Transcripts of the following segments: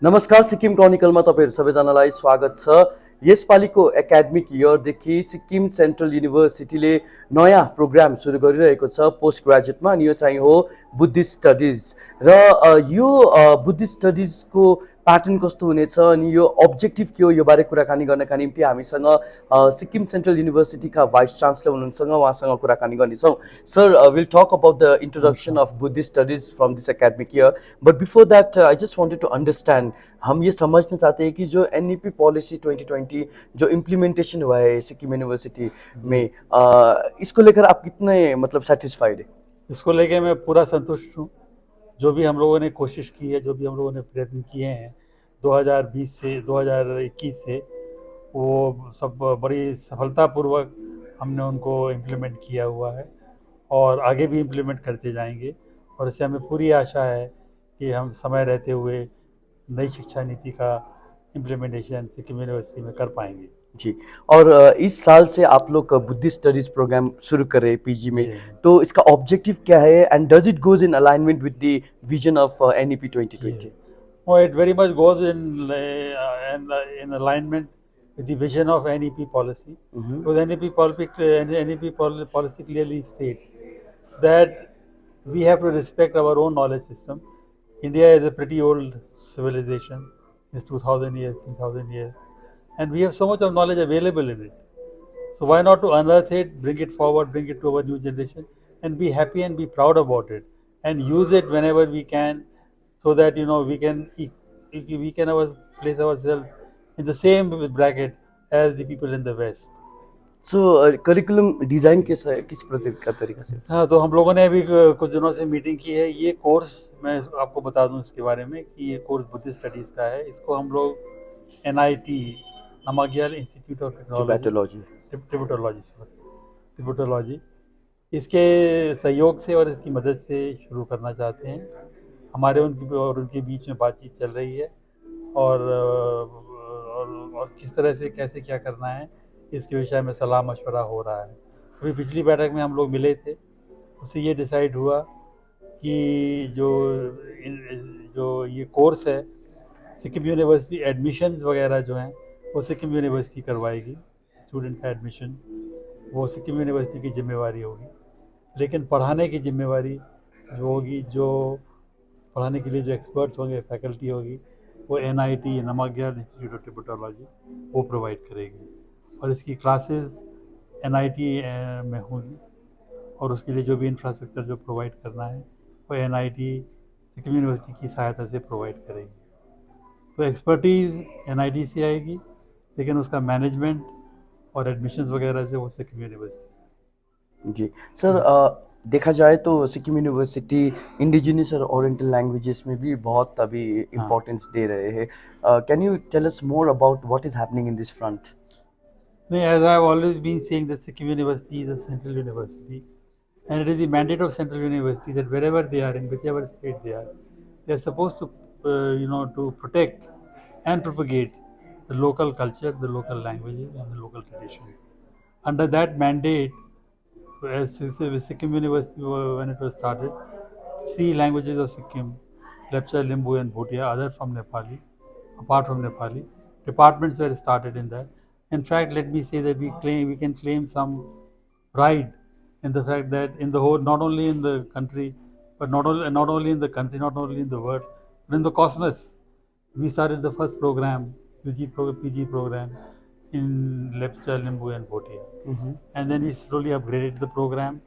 नमस्कार सिक्किम क्रोनिकलमा तपाईहरु सबैजनालाई स्वागत छ। यसपालिको एकाडेमिक इयरदेखि सिक्किम सेन्ट्रल युनिभर्सिटीले नयाँ प्रोग्राम सुरु गरिरहेको छ पोस्ट ग्रेजुएटमा, अनि यो चाहिँ हो बुद्धिस्ट स्टडिज। र यो बुद्धिस्ट स्टडिजको प्याटर्न कस्तो हुनेछ अनि यो अब्जेक्टिभ के हो, यो बारे कुराकानी गर्नका निम्ति हामीसँग सिक्किम सेन्ट्रल युनिभर्सिटीका भाइस चान्सलर हुनुहुन्छ, उहाँसँग कुराकानी गर्नेछौँ। Sir, will talk about the introduction of Buddhist studies from this academic year, but before that I just wanted to understand, हम ये समझना चाहते हैं कि जो एनईपी पॉलिसी 2020 जो इम्प्लीमेंटेशन हुआ है सिक्किम यूनिवर्सिटी में, इसको लेकर आप कितने मतलब सेटिस्फाइड है? इसको लेके मैं पूरा संतुष्ट हूँ। जो भी हम लोगों ने कोशिश की है, जो भी हम लोगों ने प्रयत्न किए हैं 2020 से 2021 से, वो सब बड़ी सफलतापूर्वक हमने उनको इम्प्लीमेंट किया हुआ है और आगे भी इम्प्लीमेंट करते जाएंगे। और इससे हमें पूरी आशा है कि हम समय रहते हुए नई शिक्षा नीति का इम्प्लीमेंटेशन सिक्किम यूनिवर्सिटी में कर पाएंगे। जी। और इस साल से आप लोग बुद्धिस्ट स्टडीज प्रोग्राम शुरू कर रहे हैं पीजी में, तो इसका ऑब्जेक्टिव क्या है and does it goes in alignment with the vision of NEP 2020? Oh, it very much goes in alignment with the vision of NEP policy. Because NEP policy clearly states that we have to respect our own knowledge system. India is a pretty old civilization, it's 2000 years, 3000 years, and we have so much of knowledge available in it. So why not to unearth it, bring it forward, bring it to our new generation, and be happy and be proud about it, and use it whenever we can, so that we can place ourselves in the same bracket as the people in the West. So curriculum design किस प्रकार तरीका से? हाँ, तो हम लोगों ने अभी कुछ दिनों से मीटिंग की है। ये कोर्स मैं आपको बता दूं इसके बारे में कि ये कोर्स बुद्धिस्ट स्टडीज़ का है। इसको हम लोग NIT, Namgyal institute of technology, Tibetology, इसके सहयोग से और इसकी मदद से शुरू करना चाहते हैं। हमारे उनके बीच में बातचीत चल रही है और किस तरह से कैसे क्या करना है इसके विषय में सलाह मशवरा हो रहा है। अभी पिछली बैठक में हम लोग मिले थे, उससे ये डिसाइड हुआ कि जो ये कोर्स है सिक्किम यूनिवर्सिटी, एडमिशन्स वगैरह जो हैं वो सिक्किम यूनिवर्सिटी करवाएगी। स्टूडेंट का एडमिशन वो सिक्किम यूनिवर्सिटी की जिम्मेवारी होगी, लेकिन पढ़ाने की जिम्मेवारी जो होगी, जो पढ़ाने के लिए जो एक्सपर्ट्स होंगे, फैकल्टी होगी, वो एनआईटी, नमग्याल इंस्टीट्यूट ऑफ टिबेटोलॉजी, वो प्रोवाइड करेगी। और इसकी क्लासेस एनआईटी में होंगी और उसके लिए जो भी इंफ्रास्ट्रक्चर जो प्रोवाइड करना है वो एनआईटी सिक्किम यूनिवर्सिटी की सहायता से प्रोवाइड करेगी। तो एक्सपर्टीज़ एनआईटी से आएगी, लेकिन उसका मैनेजमेंट और एडमिशन्स वगैरह जो वो सिक्किम यूनिवर्सिटी। जी सर, देखा जाए तो सिक्किम यूनिवर्सिटी इंडिजिनस और ओरिएंटल लैंग्वेजेस में भी बहुत अभी इम्पोर्टेंस दे रहे हैं। Can you tell us more about what is happening in this front? As I have always been saying, that Sikkim University is a central university, and it is the mandate of central university that wherever they are, in whichever state they are supposed to, to protect and propagate the local culture, the local languages, and the local tradition. Under that mandate, as Sikkim University, when it was started, 3 languages of Sikkim, Lepcha, Limbu, and Bhutia, other from Nepali, apart from Nepali, departments were started in that. In fact, let me say that we can claim some pride in the fact that in the whole, not only in the country, but not only in the country, not only in the world, but in the cosmos, we started the first program, PG program in Lepcha, Limbu, and Bhotia. And then we slowly upgraded the program.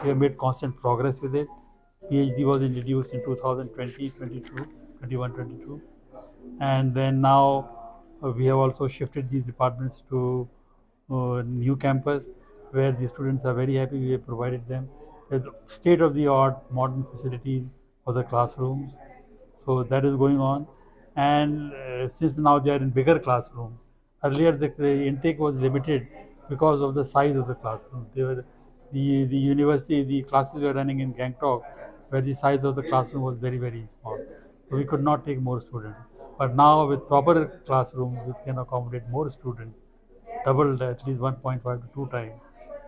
We have made constant progress with it. PhD was introduced in 2020, 22, 21, 22. And then now we have also shifted these departments to new campus, where the students are very happy. We have provided them with state-of-the-art modern facilities for the classrooms. So that is going on. And since now they are in bigger classrooms, earlier the intake was limited because of the size of the classroom. The university, the classes were running in Gangtok, where the size of the classroom was very, very small. So we could not take more students. But now with proper classrooms which can accommodate more students, doubled at least 1.5 to 2 times,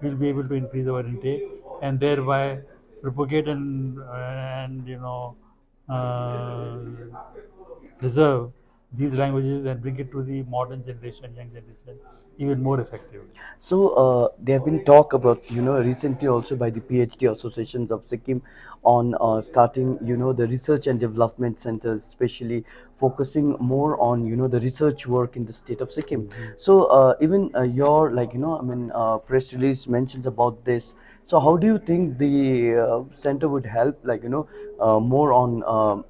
we'll be able to increase our intake and thereby propagate and uh, preserve these languages and bring it to the modern generation, young generation, even more effectively. So there have been talk about, recently also by the PhD associations of Sikkim on starting, the research and development centers, especially focusing more on, the research work in the state of Sikkim. So even your, like, I mean, press release mentions about this. So how do you think the center would help, like, more on,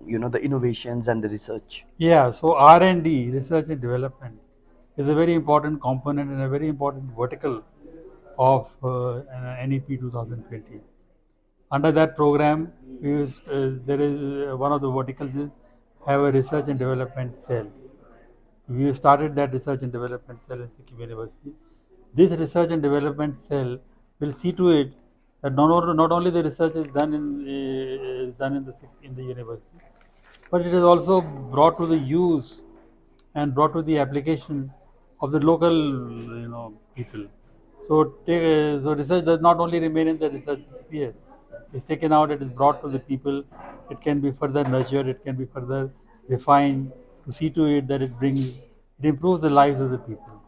the innovations and the research? Yeah, so R&D, research and development, is a very important component and a very important vertical of NEP 2020. Under that program, there is one of the verticals is have a research and development cell. We started that research and development cell in Sikkim University. This research and development cell will see to it that not only the research is done in the university, but it is also brought to the use and brought to the applications of the local people. So research does not only remain in the research sphere. It's taken out, it is brought to the people. It can be further nurtured, it can be further refined to see to it that it improves the lives of the people.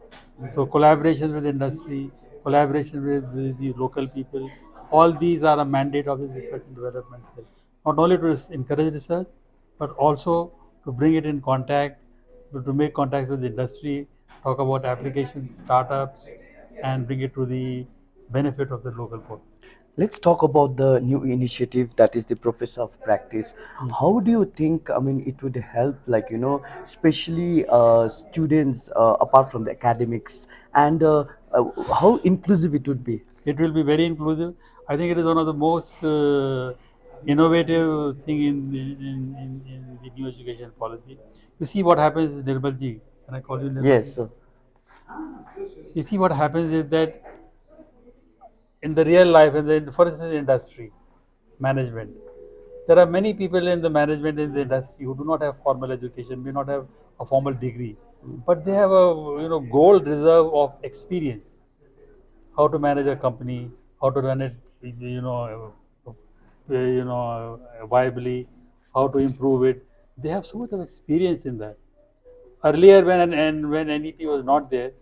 So collaboration with industry, collaboration with the local people, all these are a mandate of the research and development cell. Not only to encourage research, but also to bring it in contact, to make contact with the industry, talk about applications, startups, and bring it to the benefit of the local population. Let's talk about the new initiative that is the Professor of Practice. How do you think, I mean, it would help, like, especially students apart from the academics, and how inclusive it would be? It will be very inclusive. I think it is one of the most innovative thing in the new education policy. You see what happens, Nirmalji. Can I call you Nirmalji? Yes, sir. You see what happens is that in the real life, for instance, industry management, there are many people in the management in the industry who do not have formal education, may not have a formal degree, but they have a gold reserve of experience, how to manage a company, how to run it, viably, how to improve it. They have so much of experience in that. Earlier, when NEP was not there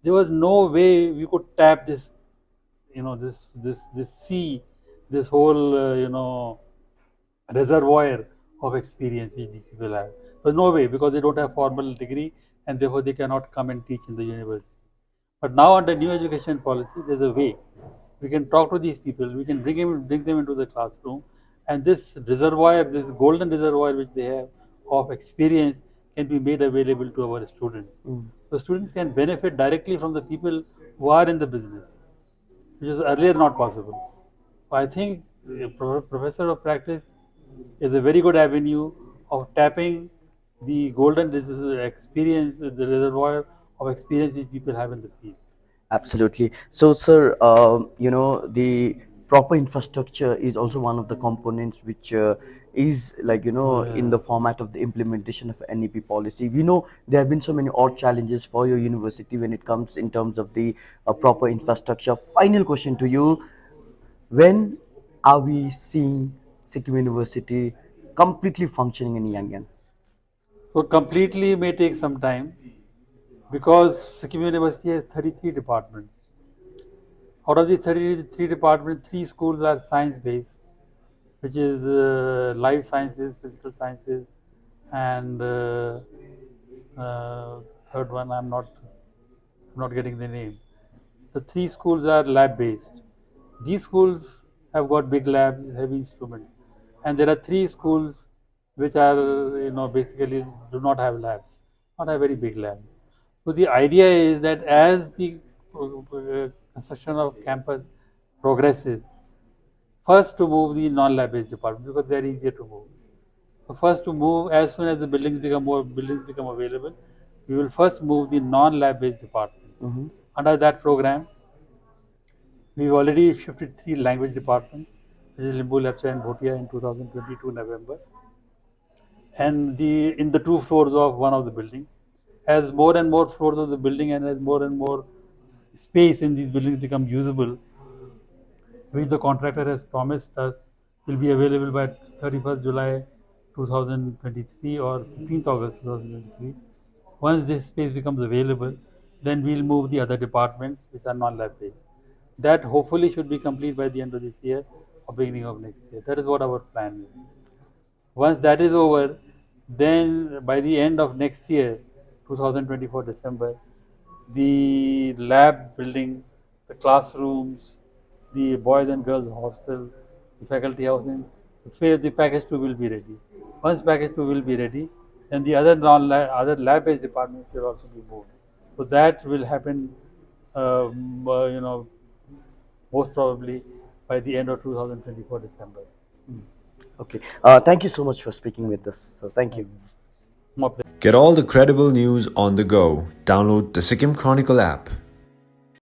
was no way we could tap this, this sea, this whole reservoir of experience which these people have. There's no way because they don't have formal degree and therefore they cannot come and teach in the university. But now under new education policy, there's a way. We can talk to these people, we can bring them into the classroom, and this reservoir, this golden reservoir which they have of experience can be made available to our students. So students can benefit directly from the people who are in the business, which was earlier not possible. So I think a professor of practice is a very good avenue of tapping the experience, the reservoir of experience which people have in the field. Absolutely. So, sir, the proper infrastructure is also one of the components which is, like, in the format of the implementation of NEP policy. We know there have been so many odd challenges for your university when it comes in terms of the proper infrastructure. Final question to you: when are we seeing Sikkim University completely functioning in Yangon? So completely may take some time because Sikkim University has 33 departments. Out of these 33 departments, 3 schools are science based, which is life sciences, physical sciences, and third one I'm not getting the name. The 3 schools are lab based. These schools have got big labs, heavy instruments, and there are 3 schools which are basically do not have labs, not have very big labs. So the idea is that as the construction of campus progresses, first to move the non-lab based department because they are easier to move. So first to move as soon as the buildings become available, we will first move the non-lab based departments. Mhm. Under that program, we've already shifted 3 language departments, which is Limbu, Lepcha, and Bhotia in 2022 November, and in the 2 floors of one of the building. As more and more floors of the building and as more and more space in these buildings become usable, which the contractor has promised us will be available by 31st July 2023 or 15th August 2023. Once this space becomes available, then we'll move the other departments which are non-lab based. That hopefully should be complete by the end of this year or beginning of next year. That is what our plan is. Once that is over, then by the end of next year, 2024 December, the lab building, the classrooms, the boys and girls hostel, the faculty housing, the package 2 will be ready. Once package 2 will be ready, then the other other lab-based departments will also be moved. So that will happen, most probably by the end of 2024 December. Okay. Thank you so much for speaking with us. So thank you. More pleasure. Get all the credible news on the go. Download the Sikkim Chronicle app.